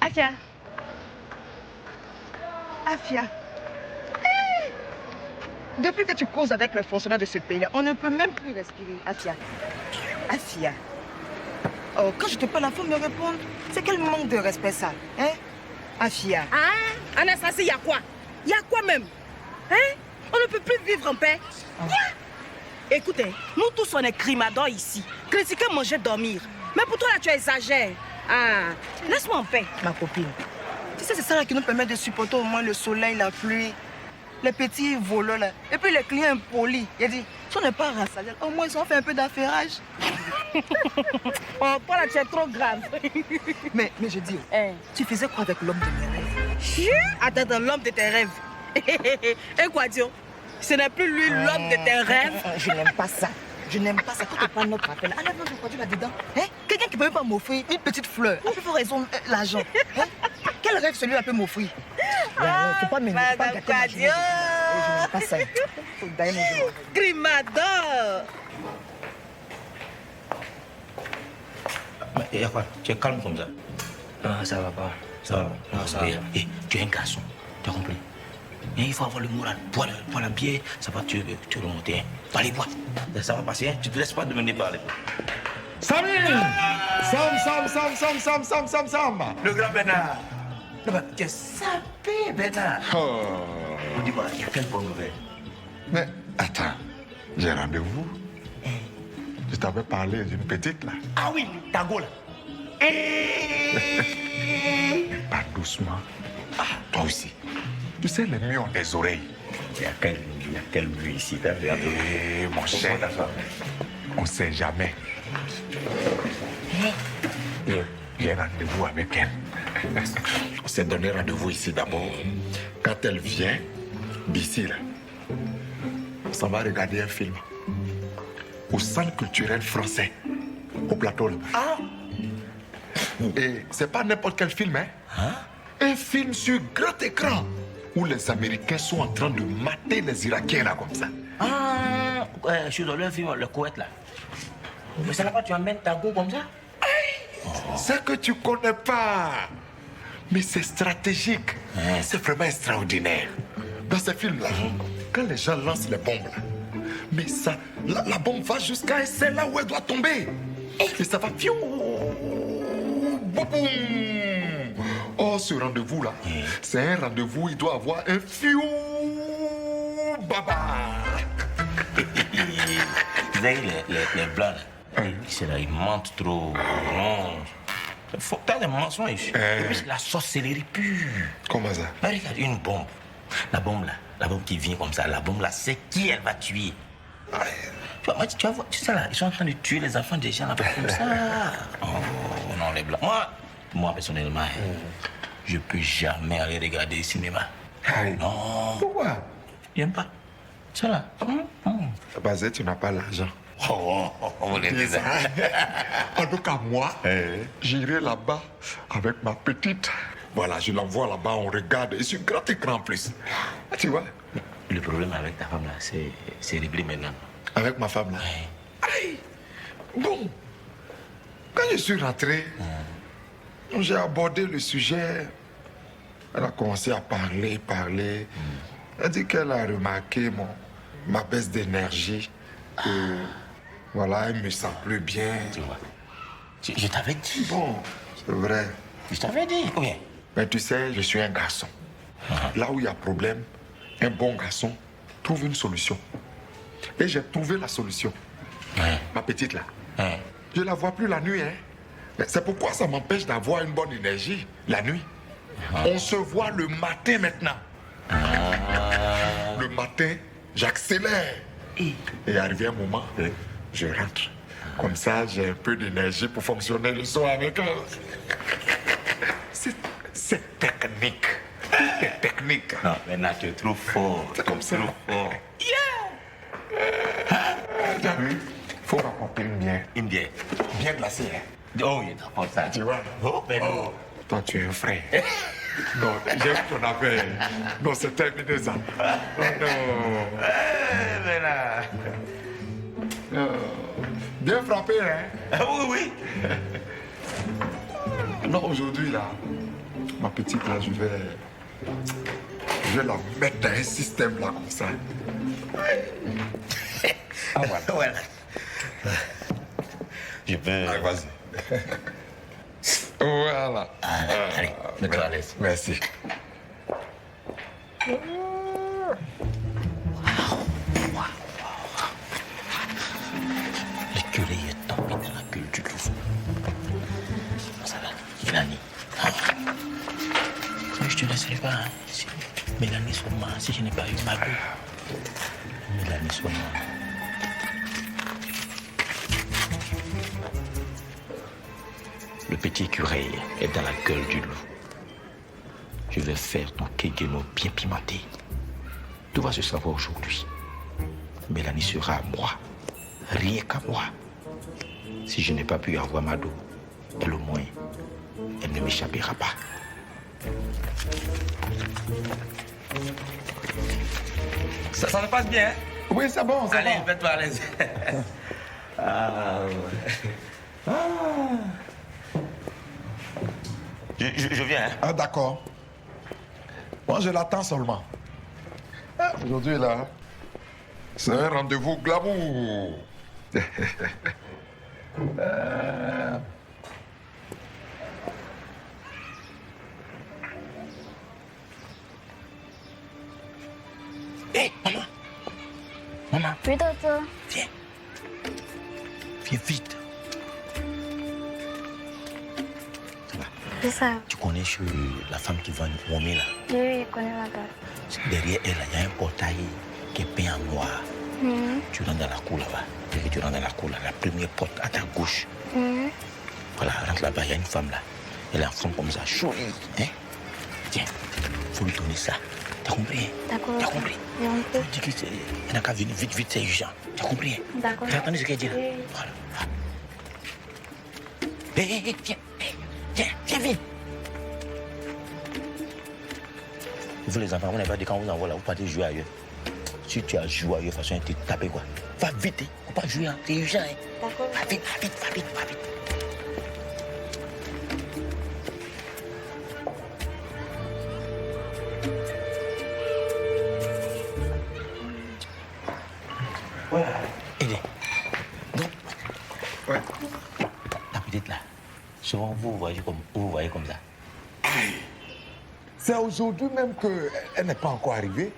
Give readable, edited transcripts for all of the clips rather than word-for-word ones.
Afia. Afia. Depuis que tu causes avec le fonctionnaire de ce pays, on ne peut même plus respirer. Afia. Afia. Oh, quand je te parle, il faut me répondre. C'est quel manque de respect ça, hein? Afia. Ah, Anastasie, il y a quoi? Il y a quoi même? Hein? On ne peut plus vivre en paix. Écoutez, nous tous on est crimadors ici. Critiquer, manger, dormir. Mais pour toi là, tu exagères. Ah, laisse-moi en paix. Ma copine, tu sais, c'est ça là qui nous permet de supporter au moins le soleil, la pluie, les petits voleurs là. Et puis les clients impolis. Il a dit, si on n'est pas rassasié, au moins ils ont fait un peu d'affairage. Oh, toi là, tu es trop grave. mais je dis, tu faisais quoi avec l'homme de mes rêves? Attends, l'homme de tes rêves. Et quoi, Dio? Ce n'est plus lui l'homme de tes rêves. Je n'aime pas ça. Je n'aime pas ça. Quand tu parles notre appel, enlève notre produit là-dedans. Hein? Quelqu'un qui ne peut même pas m'offrir une petite fleur. En plus, pour raison, l'argent. Hein? Quel rêve celui-là peut m'offrir? Il ne faut pas m'énerver. Pas gâter ma journée. Je n'aime pas ça. Faut d'ailleurs mon jour. Grimador. Mais quoi? Tu es calme comme ça? Non, ça va pas. Ça va? Non, ça va pas. Tu es un garçon, tu as compris? Et il faut avoir le moral. Bois la bière, ça va te remonter. Allez, bois. Ça va passer, hein? Tu ne te laisses pas demander par les. Samy! Sam! Le grand Bernard. Tu es sapé, Bernard. Oh. On dit, voilà, il y a quelle bonne nouvelle? Mais attends, j'ai rendez-vous. Je t'avais parlé d'une petite là. Ah oui, ta go là. Pas doucement. Ah, toi aussi. Tu sais, les murs ont des oreilles. Il y a quel bruit ici, t'as vu? Mon cher, on ne sait jamais. J'ai rendez-vous avec elle. On s'est donné rendez-vous ici d'abord. Quand elle vient, d'ici là, on s'en va regarder un film. Au centre culturel français, au plateau là. Ah! Et c'est pas n'importe quel film, hein? Un film sur grand écran où les Américains sont en train de mater les Irakiens là comme ça. Ah! Je suis dans le film, le Koweït là. Mais c'est là-bas tu emmènes ta go comme ça? C'est que tu connais pas. Mais c'est stratégique. C'est vraiment extraordinaire. Dans ces films-là, quand les gens lancent les bombes là, mais ça, la bombe va jusqu'à celle-là où elle doit tomber. Et ça va fiou. Boum. Oh, ce rendez-vous-là, c'est un rendez-vous, il doit avoir un fiou. Baba. Vous avez les blancs là. C'est là, ils mentent trop. Non. Faut faire des mensonges. Et puis la sorcellerie pure. Comment ça? Mais regarde, une bombe. La bombe là, la bombe qui vient comme ça, la bombe là, c'est qui elle va tuer. Tu vas voir, tu sais là, ils sont en train de tuer les enfants des gens là, comme ça. Oh non, les blancs. Moi personnellement, je peux jamais aller regarder le cinéma. Non. Pourquoi? J'aime pas. Ça là. Basé, tu n'as pas l'argent. On est ça. En tout cas, moi, j'irai là-bas avec ma petite. Voilà, je l'envoie là-bas, on regarde. Et sur grand écran en plus. Tu vois? Le problème avec ta femme là, c'est réglé maintenant. Avec ma femme là? Aïe. Bon. Quand je suis rentré, j'ai abordé le sujet. Elle a commencé à parler. Elle dit qu'elle a remarqué ma baisse d'énergie. Que, voilà, elle me sent plus bien. Tu vois? Je t'avais dit. Bon, c'est vrai. Je t'avais dit. Combien? Mais tu sais, je suis un garçon. Là où il y a problème, un bon garçon trouve une solution. Et j'ai trouvé la solution. Ma petite là. Je la vois plus la nuit, hein. C'est pourquoi ça m'empêche d'avoir une bonne énergie la nuit. On se voit le matin maintenant. Le matin, j'accélère. Et arrivé un moment, je rentre. Comme ça, j'ai un peu d'énergie pour fonctionner le soir avec elle. C'est technique. C'est technique. Non, maintenant tu es trop fort. C'est comme ça. Trop fort. T'as vu? Faut rapporter une bière. Une bière. Bien glacée, hein. Oh, il est trop fort ça. Tu vois? Oh, ben non. Toi, tu es un frère. Non, j'aime ton affaire. Non, c'est terminé ça. Oh, non. Ben là. Bien frappé, hein? Ah, oui, oui. Non, aujourd'hui, là, ma petite, là, je vais la mettre dans un système, là, comme ça. Ah, voilà. Voilà. Je peux... Allez, vas-y. Voilà. Allez, mets-toi à l'aise. Merci. L'écureuil est tombé dans la gueule du loup. Ça va, Mélanie. Mais je te laisserai pas. Hein. Si Mélanie sur moi, si je n'ai pas eu ma gueule. Mélanie sur moi. Le petit écureuil est dans la gueule du loup. Je vais faire ton kegeno bien pimenté. Tout va se savoir aujourd'hui. Mélanie sera à moi. Rien qu'à moi. Si je n'ai pas pu avoir Mado, elle au moins, elle ne m'échappera pas. Ça se passe bien, hein? Oui, c'est bon, c'est Allez, bon. mets-toi à l'aise. Ah, ouais. Ah. Je viens, hein? Ah, d'accord. Moi, je l'attends seulement. Ah, aujourd'hui, là, c'est un rendez-vous glamour. Hé, maman! Maman, Oui, tonton. viens. Viens vite. Ça va? C'est ça. Tu connais la femme qui vend Momi, là? Oui, je connais madame. Derrière elle, il y a un portail qui est peint en noir. Tu rentres dans la cour là-bas. Dès que tu rentres dans la cour, là, la première porte à ta gauche. Voilà, rentre là-bas, il y a une femme là. Elle est en forme comme ça, jolie. Hein? Tiens, il faut lui donner ça. T'as compris? D'accord. T'as compris? J'ai compris. Tu dis qu'elle n'a qu'à venir vite, vite, c'est urgent. T'as compris? D'accord. T'as entendu ce qu'elle dit là? Oui. Voilà. Hé, viens, viens vite. Vous les enfants, vous n'avez pas dit quand vous envoie là, vous partez jouer ailleurs. Si tu as joué ailleurs, de toute façon, tu t'es tapé quoi. Va vite, hein. Faut pas jouer, hein. C'est urgent, hein. D'accord. Va vite, va vite, va vite, va vite. Voilà. Aidez. Donc, Ouais. ta petite là, souvent vous voyez comme ça. C'est aujourd'hui même qu'elle n'est pas encore arrivée.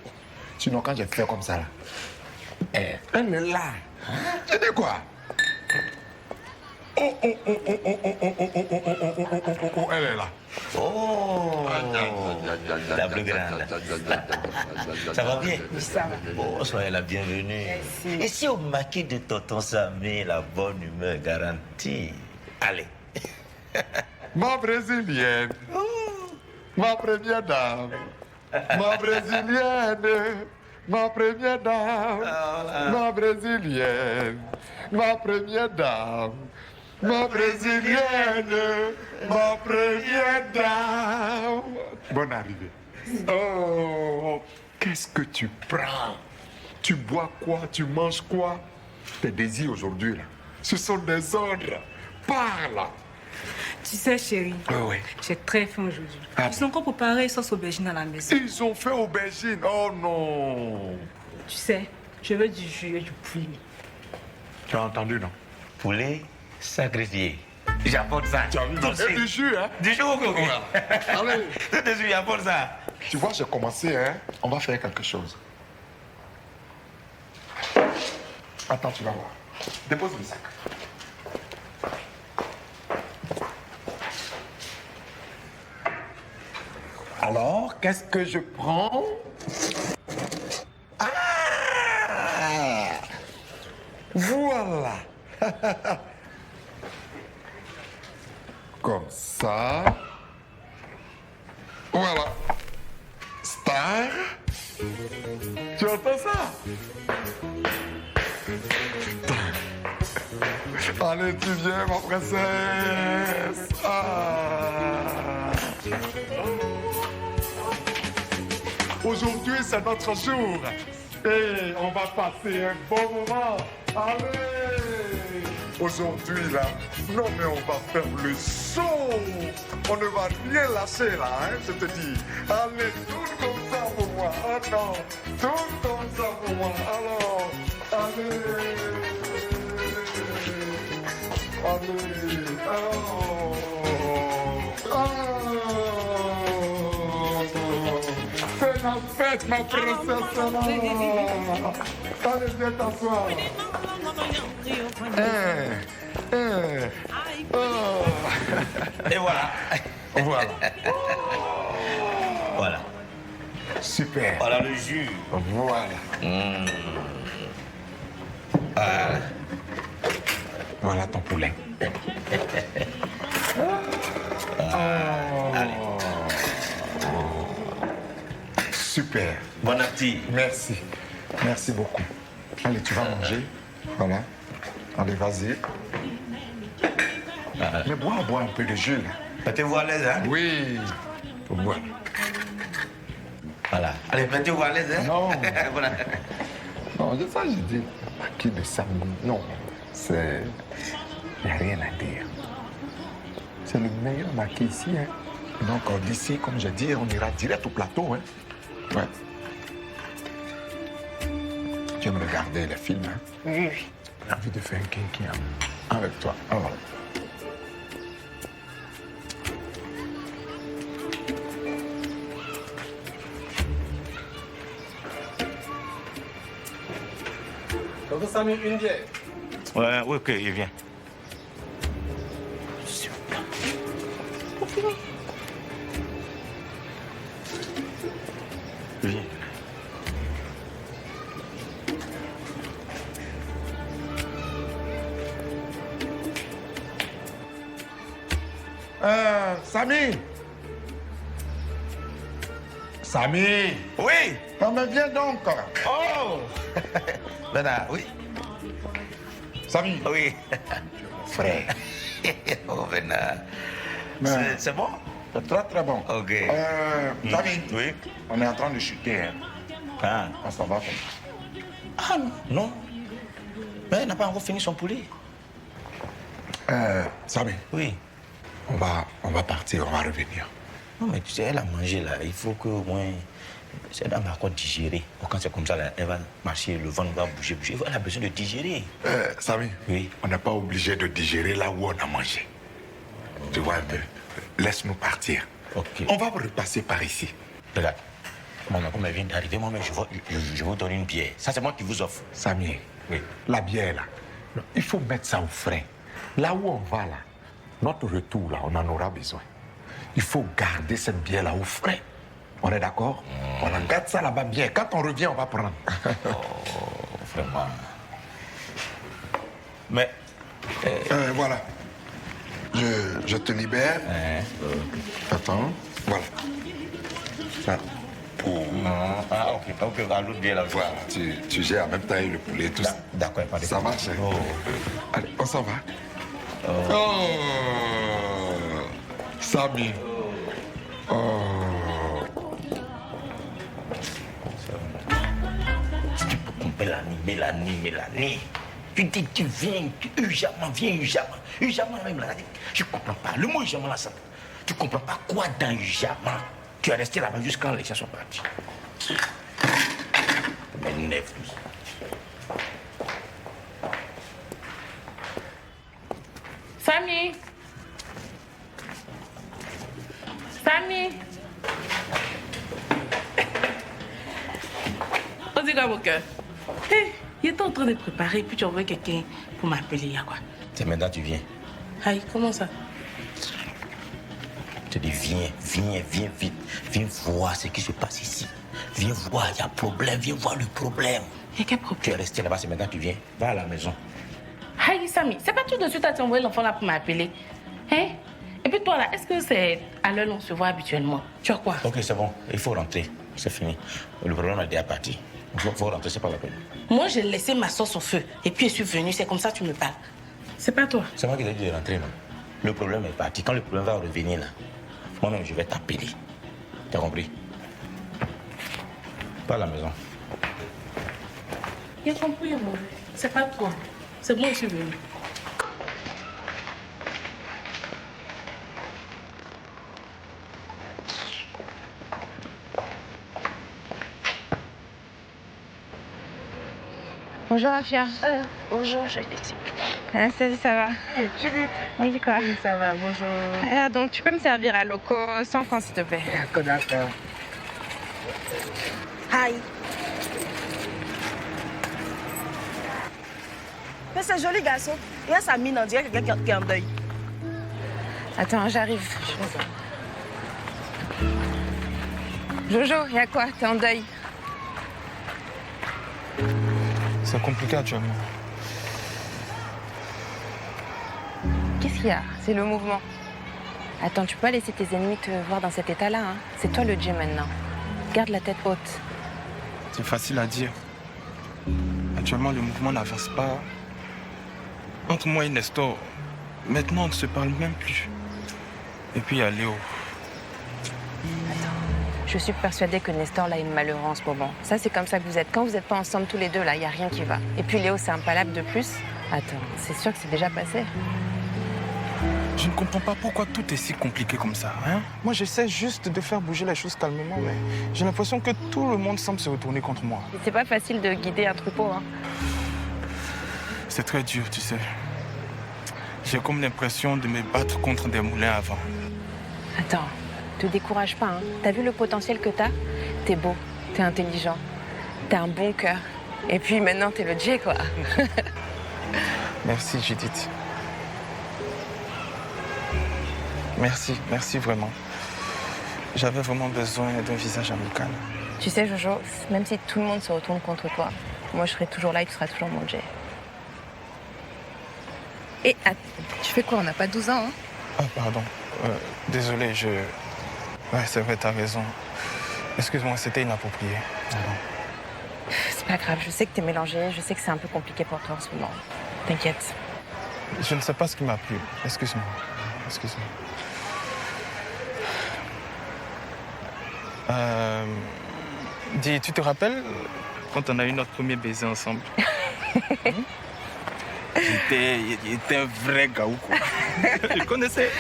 Sinon, quand j'ai fait comme ça, là, elle est là. Tu dis quoi? Oh, oh, oh, oh, oh, oh, oh, oh, oh, oh, oh, oh, oh, oh, oh, elle est là. Oh, la plus grande. Ça va bien? Ça va. Oh, soyez la bienvenue. Merci. Et si au maquis de tonton Samé, la bonne humeur garantie. Allez. Ma brésilienne. Ma première dame. Ma brésilienne. Ma première dame. Ma brésilienne. Ma première dame. Ma brésilienne. Ma première dame. Bonne arrivée. Oh, qu'est-ce que tu prends? Tu bois quoi? Tu manges quoi? Tes désirs aujourd'hui, là, ce sont des ordres. Parle. Tu sais, chérie, Oui. j'ai très faim aujourd'hui. Ah Ils ont encore préparé sauce aubergine à la maison. Ils ont fait aubergine. Oh non. Tu sais, je veux du jus et du poulet. Tu as entendu, non? Poulet sacrifié. J'apporte ça. Tu as vu? Tout de Et suite. du jus, hein? Du jour au coco. Allez. Tout de suite, j'apporte ça. Tu vois, j'ai commencé, hein? On va faire quelque chose. Attends, tu vas voir. Dépose le sac. Alors, qu'est-ce que je prends? Ah! Voilà. Comme ça. Voilà. Star. Tu entends ça? Allez, tu viens, ma princesse. Ah. Aujourd'hui, c'est notre jour. Et on va passer un bon moment. Allez! aujourd'hui là, non mais on va faire le saut. On ne va rien lâcher là, hein, je te dis. Allez, tout comme ça pour moi. Oh non, tout comme ça pour moi. Alors, allez. Allez. Oh. Fais la fête, ma princesse. Allez, viens t'asseoir. Et voilà. Voilà. Voilà. Super. Voilà le jus. Voilà. Voilà. Voilà ton poulet. Allez. Super. Bon appétit. Merci. Merci beaucoup. Allez, tu vas manger. Voilà. Allez, vas-y. Mais bois un peu de jus, là. Mettez-vous à l'aise, hein? Oui. Faut boire. Voilà. Allez, mettez-vous à l'aise, hein? Non. Voilà. Non, c'est ça, j'ai dit. Maquis de samedi. Non, c'est... Il n'y a rien à dire. C'est le meilleur maquis ici, hein. Donc, d'ici, comme j'ai dit, on ira direct au plateau, hein. Ouais. Tu aimes regarder les films, hein? Oui. J'ai envie de faire un kinky avec toi. Ah, voilà. Tonton Samy, une bière. Ouais, oui, ok, il vient. Viens. Samy! Samy! Oui! Non, mais viens donc! Oh! Bernard, oui? Samy! Oui. Frère! Oh, Bernard. Mais- C'est bon? C'est très très bon. Ok. Samy! Oui? On est en train de chuter, hein. Ah. On s'en va comme ça. Ah non, non. Mais elle n'a pas encore fini son poulet. Samy, Oui. on va partir, on va revenir. Non, mais tu sais, elle a mangé là. Il faut qu'au moins. Elle doit encore digérer. Quand c'est comme ça, là, elle va marcher, le ventre va bouger. Elle a besoin de digérer. Samy, Oui. on n'est pas obligé de digérer là où on a mangé. Tu vois un peu. Laisse-nous partir. Ok. On va repasser par ici. Regarde. Maman, comme elle vient d'arriver, moi, je vous donne une bière. Ça, c'est moi qui vous offre. Samy, Oui. la bière là, il faut mettre ça au frais. Là où on va là, notre retour là, on en aura besoin. Il faut garder cette bière là au frais. On est d'accord? On en garde ça là-bas bien. Quand on revient, on va prendre. Oh, vraiment. Mais. Voilà. Je te libère. Attends. Voilà. Ça. Ah, ok, à l'autre bière là. Voilà. Tu gères en même temps le poulet, tout ça. D'accord, pas de Ça marche. Hein? Oh. Allez, on s'en va. Oh. Samy. Oh. Mélanie. Tu dis, tu viens, viens, Ujama même là. Je comprends pas. Le mot Ujama là, ça. Tu comprends pas quoi dans Ujama. Tu es resté là-bas jusqu'à quand les gens sont partis. Ça m'énerve tout ça. Samy. On dit quoi, mon cœur? Hé, il était en train de préparer, puis tu envoies quelqu'un pour m'appeler, il y a quoi? C'est maintenant que tu viens. Aïe, comment ça? Je te dis, viens vite. Viens voir ce qui se passe ici. Viens voir, il y a problème, viens voir le problème. Il y a quel Tu problème? es resté là-bas, c'est maintenant que tu viens. Va à la maison. Aïe, Samy, c'est pas tout de suite à t'envoyer l'enfant là pour m'appeler. Hein? Et puis toi là, est-ce que c'est à l'heure où on se voit habituellement? Tu as quoi? Ok, c'est bon, il faut rentrer. C'est fini. Le problème est déjà parti. Il faut rentrer, c'est pas la peine. Moi, j'ai laissé ma sauce au feu. Et puis je suis venue, c'est comme ça que tu me parles. C'est pas toi. C'est moi qui t'ai dit de rentrer, non? Le problème est parti. Quand le problème va revenir là, moi-même, je vais t'appeler. T'as compris? Pas à la maison. J'ai compris, moi. C'est pas toi. C'est moi qui suis venue. Bonjour Afia. Bonjour, je ici. Ah, salut, ça va? Oui, quoi? Oui, ça va, bonjour. Ah, donc tu peux me servir à loco 100 francs s'il te plaît. D'accord. Aïe. Mais c'est joli garçon. Il a sa mine, on dirait quelqu'un qui est en deuil. Attends, j'arrive. Jojo, y a quoi? T'es en deuil? C'est compliqué actuellement. Qu'est-ce qu'il y a? C'est le mouvement. Attends, tu peux pas laisser tes ennemis te voir dans cet état-là, hein? C'est toi le Dieu maintenant. Garde la tête haute. C'est facile à dire. Actuellement, le mouvement n'avance pas. Entre moi et Nestor, maintenant, on ne se parle même plus. Et puis, il y a Léo. Je suis persuadée que Nestor, là, est malheureux en ce moment. Ça, c'est comme ça que vous êtes. Quand vous n'êtes pas ensemble tous les deux, là, il n'y a rien qui va. Et puis Léo, c'est un palabre de plus. Attends, c'est sûr que c'est déjà passé. Je ne comprends pas pourquoi tout est si compliqué comme ça. Hein? Moi, j'essaie juste de faire bouger les choses calmement, mais j'ai l'impression que tout le monde semble se retourner contre moi. C'est pas facile de guider un troupeau, hein. C'est très dur, tu sais. J'ai comme l'impression de me battre contre des moulins à vent. Attends, te décourage pas, hein. T'as vu le potentiel que t'as? T'es beau, t'es intelligent, t'as un bon cœur. Et puis maintenant, t'es le Dieu, quoi. Merci, Judith. Merci vraiment. J'avais vraiment besoin d'un visage amical. Tu sais, Jojo, même si tout le monde se retourne contre toi, moi, je serai toujours là et tu seras toujours mon Dieu. Et tu fais quoi? On n'a pas 12 ans, hein? Ah, pardon. Désolé, Ouais, c'est vrai, t'as raison. Excuse-moi, c'était inapproprié. Pardon. C'est pas grave, je sais que t'es mélangé, je sais que c'est un peu compliqué pour toi en ce moment. T'inquiète. Je ne sais pas ce qui m'a plu. Excuse-moi. Dis, tu te rappelles quand on a eu notre premier baiser ensemble? Il était un vrai gaou, quoi. Je connaissais.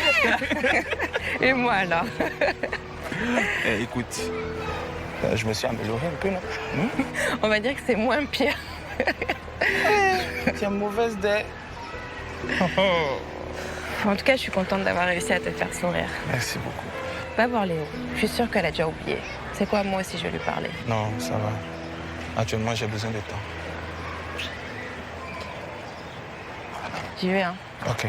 Et moi, alors? Écoute, je me suis amélioré un peu, non? On va dire que c'est moins pire. Tu es mauvaise des... En tout cas, je suis contente d'avoir réussi à te faire sourire. Merci beaucoup. Va voir Léo. Je suis sûre qu'elle a déjà oublié. C'est quoi, moi aussi, je vais lui parler. Non, ça va. Actuellement, j'ai besoin de temps. J'y vais, hein. Ok.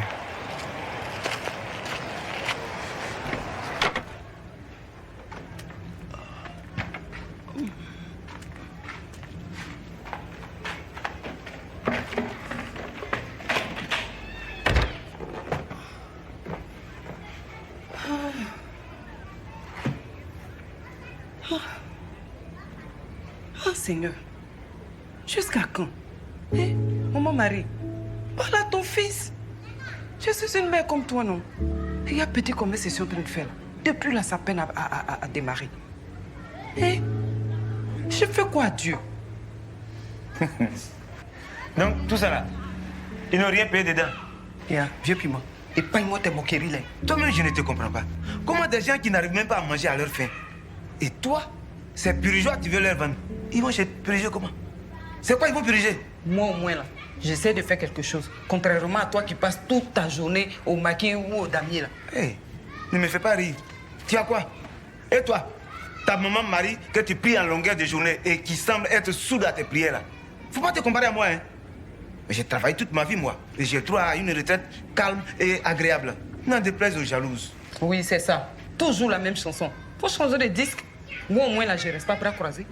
Oh Seigneur, jusqu'à quand? Maman Marie, parle à ton fils. Je suis une mère comme toi, non? Il y a petit combien c'est sur en train de faire là? Depuis là, sa peine à démarrer. Je fais quoi à Dieu? Donc, tout ça là, ils n'ont rien payé dedans. Vieux piment, épargne-moi tes moqueries là. Toi-même, je ne te comprends pas. Comment des gens qui n'arrivent même pas à manger à leur faim? Et toi, ces purigeois, tu veux leur vendre? Ils vont chez puriger comment? C'est quoi ils vont puriger? Moi au moins là, j'essaie de faire quelque chose. Contrairement à toi qui passes toute ta journée au maquis ou au damier là. Ne me fais pas rire. Tu as quoi? Et toi, ta maman Marie, que tu pries en longueur de journée et qui semble être sourde à tes prières là. Faut pas te comparer à moi, hein. Mais j'ai travaillé toute ma vie, moi. Et j'ai droit à une retraite calme et agréable. N'en déplaise aux jalouses. Oui, c'est ça. Toujours la même chanson. Faut changer de disque. Moi, au moins, là, je reste pas bras croisés.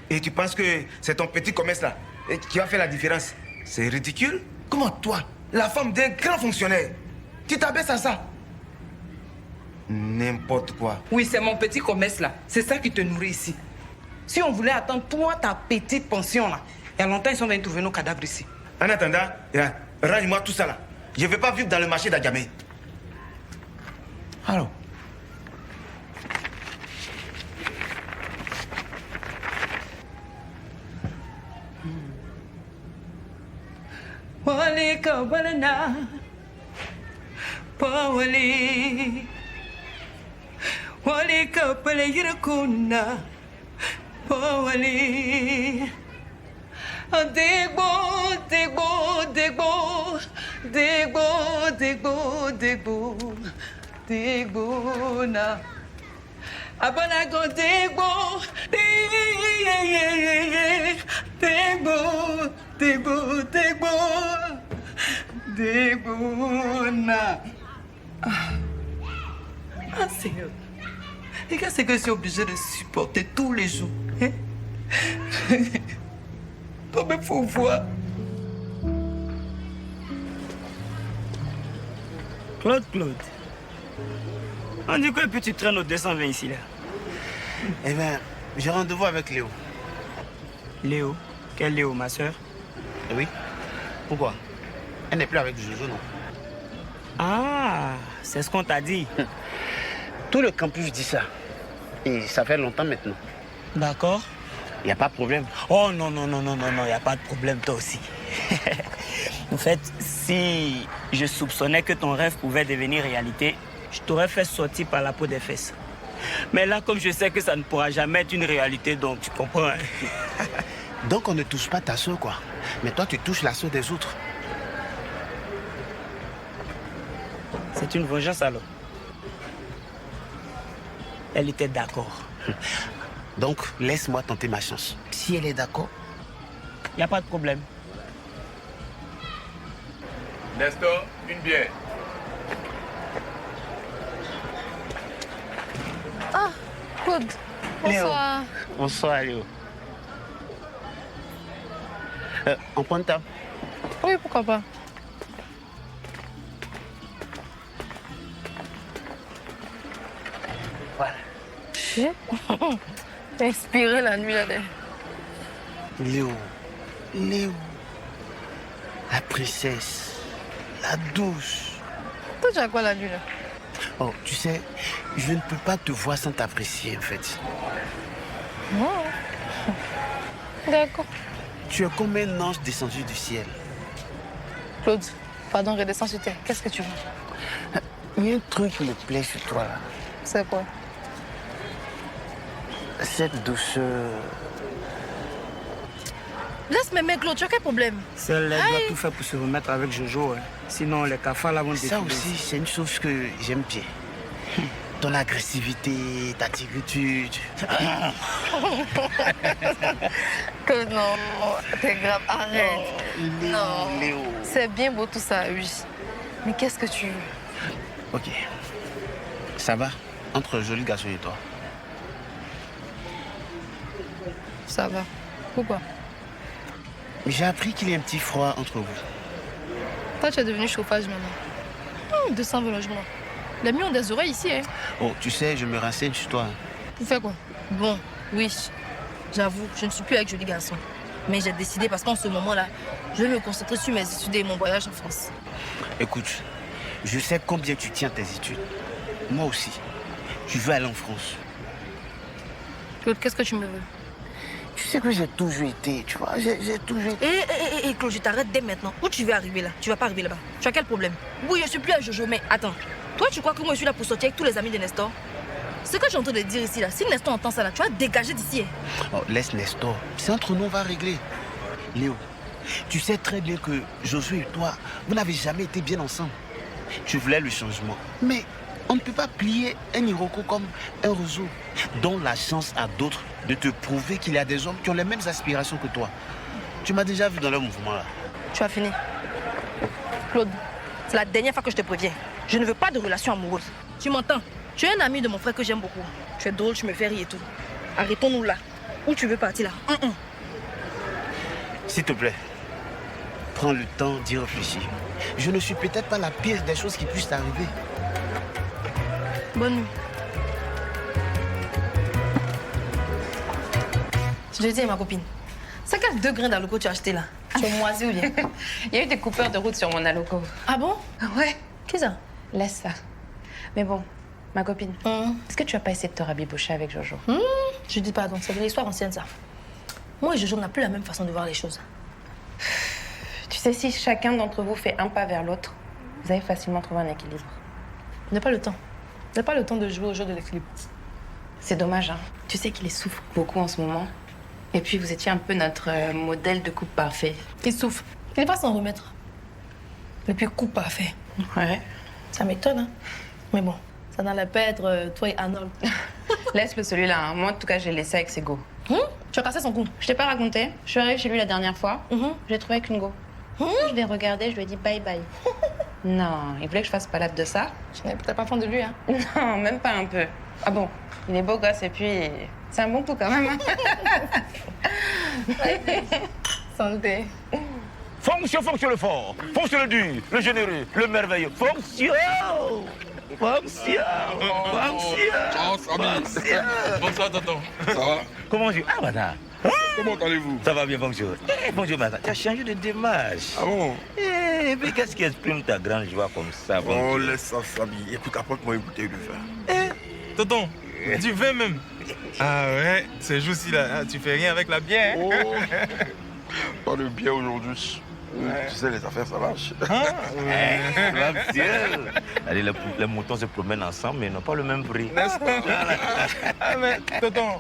Et tu penses que c'est ton petit commerce, là, qui va faire la différence? C'est ridicule. Comment toi, la femme d'un grand fonctionnaire, tu t'abaisses à ça? N'importe quoi. Oui, c'est mon petit commerce, là. C'est ça qui te nourrit ici. Si on voulait attendre, toi, ta petite pension, là, il y a longtemps, ils sont venus trouver nos cadavres ici. En attendant, range-moi tout ça, là. Je ne veux pas vivre dans le marché d'Adjamé. Alors. Wali kabalana, pawali, wali kapale yirakuna, pawali. Degbo, degbo, degbo, degbo, degbo, degbo, degbo na. Abonago degbo, degbo, degbo, degbo, degbo na. Ah, Seigneur. Et qu'est-ce que je suis obligée de supporter tous les jours, hein? Toi-même, faut voir. Claude, on dit quoi, puis tu traînes au 220 ici, là? Eh bien, j'ai rendez-vous avec Léo. Léo? Quel Léo, ma soeur? Oui. Pourquoi? Elle n'est plus avec Jojo, non? Ah, c'est ce qu'on t'a dit. Tout le campus dit ça. Et ça fait longtemps maintenant. D'accord. Il n'y a pas de problème. Oh non, il n'y a pas de problème, toi aussi. En fait, si je soupçonnais que ton rêve pouvait devenir réalité, je t'aurais fait sortir par la peau des fesses. Mais là, comme je sais que ça ne pourra jamais être une réalité, donc tu comprends. Hein? Donc on ne touche pas ta soeur, quoi. Mais toi, tu touches la soeur des autres. C'est une vengeance alors. Elle était d'accord. Donc, laisse-moi tenter ma chance. Si elle est d'accord. Il n'y a pas de problème. Nestor, une bière. Ah, Claude. Bonsoir. Bonsoir, Léo. On prend ta. Oui, pourquoi pas. Voilà. T'es inspiré la nuit, là. Léo. La princesse. La douce. Toi, tu as quoi la nuit, là? Oh, tu sais, je ne peux pas te voir sans t'apprécier, en fait. Non. D'accord. Tu es comme un ange descendu du ciel. Claude, pardon, redescends sur terre. Qu'est-ce que tu veux? Il y a un truc qui me plaît sur toi, là. C'est quoi? Cette douceur. Laisse m'aimer, Claude, tu as quel problème? Celle-là doit tout faire pour se remettre avec Jojo. Hein. Sinon, les cafards là vont détruire. Ça aussi, c'est une chose que j'aime bien. Ton agressivité, ta attitude. Que non, t'es grave, arrête. Non, Léo. C'est bien beau tout ça, oui. Mais qu'est-ce que tu veux? Ok. Ça va entre joli garçon et toi? Ça va. Pourquoi? J'ai appris qu'il y a un petit froid entre vous. Toi, tu es devenu chauffage maintenant. 220 logements. Les miens ont des oreilles ici, hein. Oh, tu sais, je me renseigne sur toi. Pour faire quoi? Bon, oui. J'avoue, je ne suis plus avec joli garçon. Mais j'ai décidé parce qu'en ce moment-là, je vais me concentrer sur mes études et mon voyage en France. Écoute, je sais combien tu tiens tes études. Moi aussi. Je veux aller en France. Claude, qu'est-ce que tu me veux? Tu sais que j'ai toujours été, tu vois, j'ai toujours été... Hé, Claude, je t'arrête dès maintenant. Où tu veux arriver là? Tu vas pas arriver là-bas. Tu as quel problème? Oui, je suis plus à Jojo, mais attends. Toi, tu crois que moi, je suis là pour sortir avec tous les amis de Nestor? Ce que je suis en train de dire ici, là, si Nestor entend ça, là, tu vas dégager d'ici. Hein. Oh, laisse Nestor. C'est entre nous, on va régler. Léo, tu sais très bien que Josué et toi, vous n'avez jamais été bien ensemble. Tu voulais le changement. Mais on ne peut pas plier un Iroko comme un roseau. Donne la chance à d'autres de te prouver qu'il y a des hommes qui ont les mêmes aspirations que toi. Tu m'as déjà vu dans le mouvement là. Tu as fini. Claude, c'est la dernière fois que je te préviens. Je ne veux pas de relation amoureuse. Tu m'entends? Tu es un ami de mon frère que j'aime beaucoup. Tu es drôle, tu me fais rire et tout. Arrêtons-nous là. Où tu veux partir là? S'il te plaît, prends le temps d'y réfléchir. Je ne suis peut-être pas la pire des choses qui puissent t'arriver. Bonne nuit. Je te dis, ma copine, c'est quel 2 grains d'aloco tu as acheté là? Tu es moisi ou bien? Il y a eu des coupeurs de route sur mon aloco. Ah bon? Ouais. Qui ça? Laisse ça. Mais bon, ma copine, est-ce que tu as pas essayé de te rabibocher avec Jojo? Je dis pardon, c'est de l'histoire ancienne ça. Moi et Jojo, on n'a plus la même façon de voir les choses. Tu sais, si chacun d'entre vous fait un pas vers l'autre, vous allez facilement trouver un équilibre. Je n'ai pas le temps. Je n'ai pas le temps de jouer au jeu de l'équilibre. C'est dommage, hein. Tu sais qu'il souffre Beaucoup en ce moment. Et puis, vous étiez un peu notre modèle de couple parfait. Il souffre. Il va s'en remettre. Et puis, coup parfait. Ouais. Ça m'étonne, hein. Mais bon, ça n'allait pas être toi et Arnold. Laisse-le celui-là. Hein. Moi, en tout cas, j'ai laissé avec ses go. Tu as cassé son cou. Je t'ai pas raconté. Je suis arrivée chez lui la dernière fois. Je l'ai trouvé avec une go. Je l'ai regardé, je lui ai dit bye bye. Non, il voulait que je fasse palade de ça. Je n'ai peut-être pas fond de lui, hein. Non, même pas un peu. Ah bon, il est beau gosse et puis c'est un bon coup quand même. Santé. Fonction, fonction le fort, fonction le dur, le généreux, le merveilleux. Fonction! Fonction! Fonction! Bonsoir, tonton. Ça va? Comment je... Ah, madame. Comment allez-vous? Ça va bien, fonction. Bonjour, madame. Tu as changé de démarche. Ah bon? Et puis, qu'est-ce qui exprime ta grande joie comme ça, fonction? Oh, laisse ça, Samy. Écoute, apporte-moi une bouteille de vin. Tonton, du vin même. Ah ouais, ces jours-ci là, tu fais rien avec la bière. Oh. Pas de bière aujourd'hui. Tu sais, les affaires, ça lâche. Allez, les moutons se promènent ensemble, mais ils n'ont pas le même prix. N'est-ce pas? Ah mais, tonton,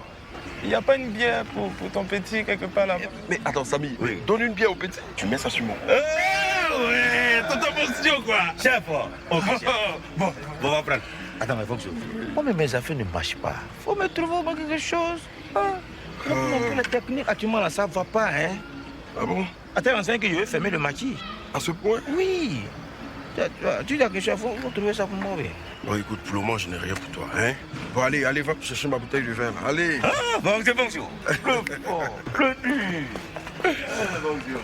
il n'y a pas une bière pour ton petit quelque part là-bas? Mais attends, Samy, donne une bière au petit. Tu mets ça sur moi. Ouais, tonton fonction, quoi. Chef, bon, on va prendre. Attends, mais fonction. Moi, mais mes affaires ne marchent pas. Faut me trouver au moins quelque chose. La technique, actuellement, là, ça ne va pas, hein. Ah bon? Attends, on sait que je vais fermer le maquis. À ce point? Oui. Tu dis quelque chose, il faut trouver ça pour moi, oui. Bon, écoute, pour le moment, je n'ai rien pour toi, hein. Bon, allez, va chercher ma bouteille de vin, là. Allez. Ah, fonction. Le dur.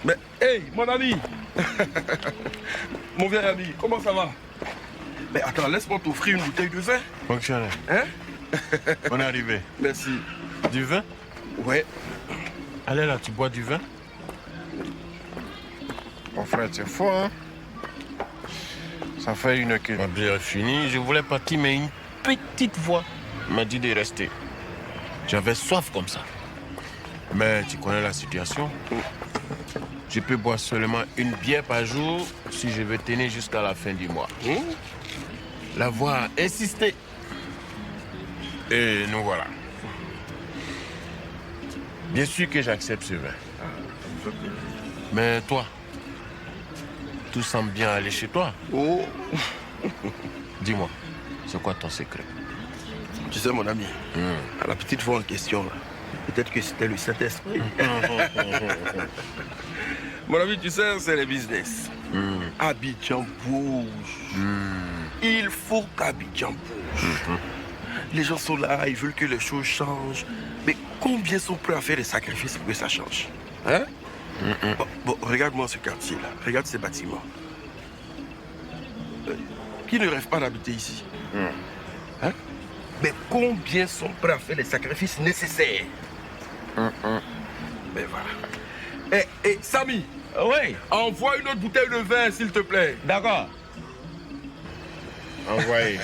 Mais, hey, mon ami. Mon vieil ami, comment ça va? Mais attends, laisse-moi t'offrir une bouteille de vin. Fonctionnaire. Hein? On est arrivé. Merci. Du vin? Ouais. Allez là, tu bois du vin? Mon frère, c'est faux, hein? Ça fait une que ma bière est finie. Je voulais partir, mais une petite voix m'a dit de rester. J'avais soif comme ça. Mais tu connais la situation. Je peux boire seulement une bière par jour si je veux tenir jusqu'à la fin du mois. La voix a insisté. Et nous voilà. Bien sûr que j'accepte ce vin. Mais toi, tout semble bien aller chez toi. Oh. Dis-moi, c'est quoi ton secret? Tu sais, mon ami, à la petite voix en question, là, peut-être que c'était le Saint-Esprit. Mon ami, tu sais, c'est le business. Abidjan bouge. Il faut qu'Abidjan bouge. Les gens sont là, ils veulent que les choses changent. Mais combien sont prêts à faire des sacrifices pour que ça change? Hein? Bon, regarde-moi ce quartier-là. Regarde ces bâtiments. Qui ne rêve pas d'habiter ici? Hein? Mais combien sont prêts à faire les sacrifices nécessaires? Mais voilà. Eh, Samy! Oui. Envoie une autre bouteille de vin, s'il te plaît. D'accord. Envoyez.